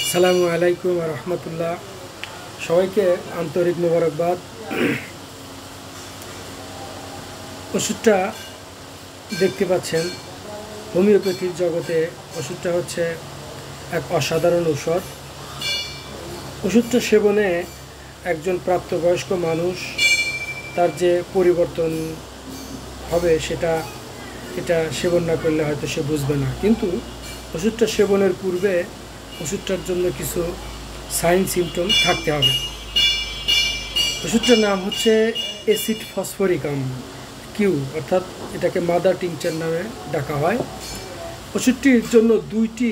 আসসালামু আলাইকুম ওয়া রাহমাতুল্লাহ। সবাইকে আন্তরিক মোবারকবাদ। ওষুধটা দেখতে পাচ্ছেন, হোমিওপ্যাথির জগতে ওষুধটা হচ্ছে এক অসাধারণ ঔষধ। ওষুধটা সেবনে একজন প্রাপ্তবয়স্ক মানুষ তার যে পরিবর্তন হবে এটা সেবন না করলে হয়তো সে বুঝবে না, কিন্তু ওষুধটা সেবনের পূর্বে ওষুধটার জন্য কিছু সাইন সিমটম থাকতে হবে। ওষুধটার নাম হচ্ছে অ্যাসিড ফসফরিকাম কিউ, অর্থাৎ এটাকে মাদার টিংচার নামে ডাকা হয়। ওষুধটির জন্য দুইটি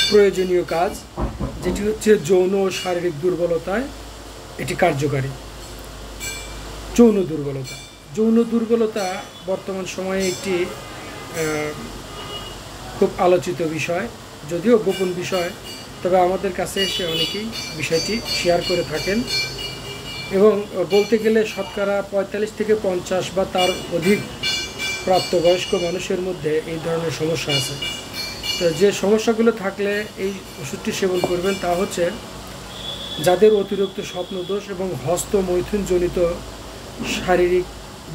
প্রয়োজনীয় কাজ, যেটি হচ্ছে যৌন ও শারীরিক দুর্বলতায় এটি কার্যকারী। যৌন দুর্বলতা বর্তমান সময়ে একটি খুব আলোচিত বিষয়, যদিও গোপন বিষয়, তবে আমাদের কাছে এসে অনেকেই বিষয়টি শেয়ার করে থাকেন এবং বলতে গেলে শতকরা 45 থেকে 50 বা তার অধিক প্রাপ্তবয়স্ক মানুষের মধ্যে এই ধরনের সমস্যা আছে। তো যে সমস্যাগুলো থাকলে এই ওষুধটি সেবন করবেন তা হচ্ছে যাদের অতিরিক্ত স্বপ্নদোষ এবং হস্তমৈথুনজনিত শারীরিক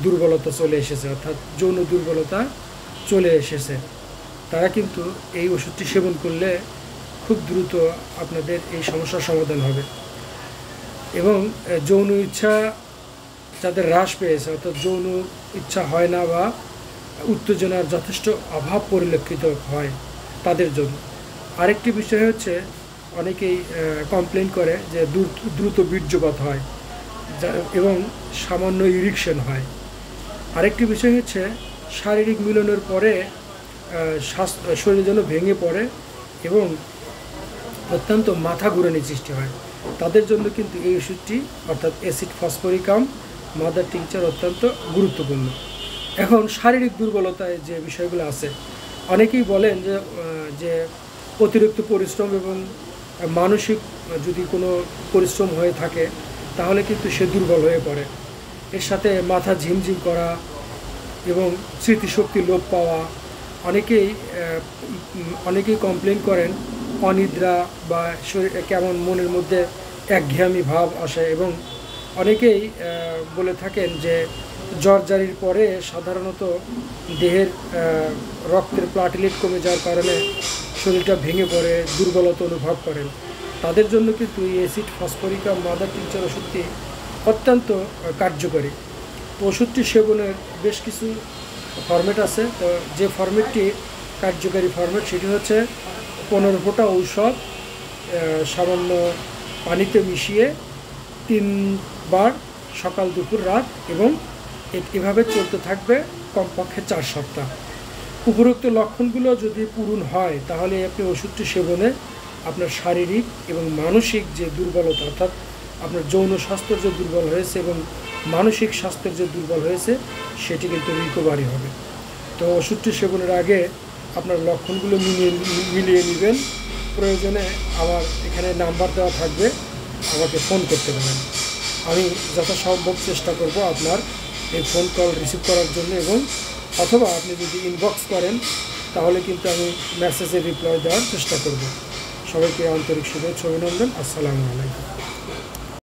দুর্বলতা চলে এসেছে, অর্থাৎ যৌন দুর্বলতা চলে এসেছে, তারা কিন্তু এই ওষুধটি সেবন করলে খুব দ্রুত আপনাদের এই সমস্যার সমাধান হবে। এবং যৌন ইচ্ছা যাদের হ্রাস পেয়েছে, অর্থাৎ যৌন ইচ্ছা হয় না বা উত্তেজনার যথেষ্ট অভাব পরিলক্ষিত হয়, তাদের জন্য। আরেকটি বিষয় হচ্ছে অনেকেই কমপ্লেন করে যে দ্রুত বীর্যপাত হয় এবং সামান্য ইরিকশন হয়। আরেকটি বিষয় হচ্ছে শারীরিক মিলনের পরে শরীর যেন ভেঙে পড়ে এবং অত্যন্ত মাথা ঘুরানির সৃষ্টি হয়, তাদের জন্য কিন্তু এই ওষুধটি অর্থাৎ অ্যাসিড ফসফরিকাম মাদার টিংচার অত্যন্ত গুরুত্বপূর্ণ। এখন শারীরিক দুর্বলতায় যে বিষয়গুলো আছে, অনেকেই বলেন যে অতিরিক্ত পরিশ্রম এবং মানসিক যদি কোনো পরিশ্রম হয়ে থাকে তাহলে কিন্তু সে দুর্বল হয়ে পড়ে। এর সাথে মাথা ঝিমঝিম করা এবং স্মৃতিশক্তি লোপ পাওয়া, অনেকেই কমপ্লেন করেন অনিদ্রা বা কেমন মনের মধ্যে একঘেয়ামি ভাব আসে, এবং অনেকেই বলে থাকেন যে জ্বরজারির পরে সাধারণত দেহের রক্তের প্লাটিলেট কমে যাওয়ার কারণে শরীরটা ভেঙে পড়ে, দুর্বলতা অনুভব করেন। তাদের জন্য কিন্তু এই অ্যাসিড ফসফরিকাম মাদার টিংচার ওষুধটি অত্যন্ত কার্যকরী। তো ওষুধটি সেবনের বেশ কিছু ফরম্যাট আছে। তো যে ফরম্যাটটি কার্যকারী ফরম্যাট সেটি হচ্ছে 15 ফোঁটা ঔষধ সামান্য পানিতে মিশিয়ে 3 বার সকাল দুপুর রাত, এবং এভাবে চলতে থাকবে কমপক্ষে 4 সপ্তাহ। উপরোক্ত লক্ষণগুলো যদি পূরণ হয় তাহলে আপনি ওষুধটি সেবনে আপনার শারীরিক এবং মানসিক যে দুর্বলতা, অর্থাৎ আপনার যৌন স্বাস্থ্যের যে দুর্বল হয়েছে এবং মানসিক স্বাস্থ্যের যে দুর্বল হয়েছে সেটি কিন্তু রিকভারি হবে। তো ওষুধটি সেবনের আগে আপনার লক্ষণগুলো মিলিয়ে নেবেন। প্রয়োজনে আমার এখানে নাম্বার দেওয়া থাকবে, আমাকে ফোন করতে পারেন। আমি যথাসম্ভব চেষ্টা করব আপনার এই ফোন কল রিসিভ করার জন্য, এবং অথবা আপনি যদি ইনবক্স করেন তাহলে কিন্তু আমি মেসেজে রিপ্লাই দেওয়ার চেষ্টা করব। সবাইকে আন্তরিক শুভেচ্ছা অভিনন্দন। আসসালামু আলাইকুম।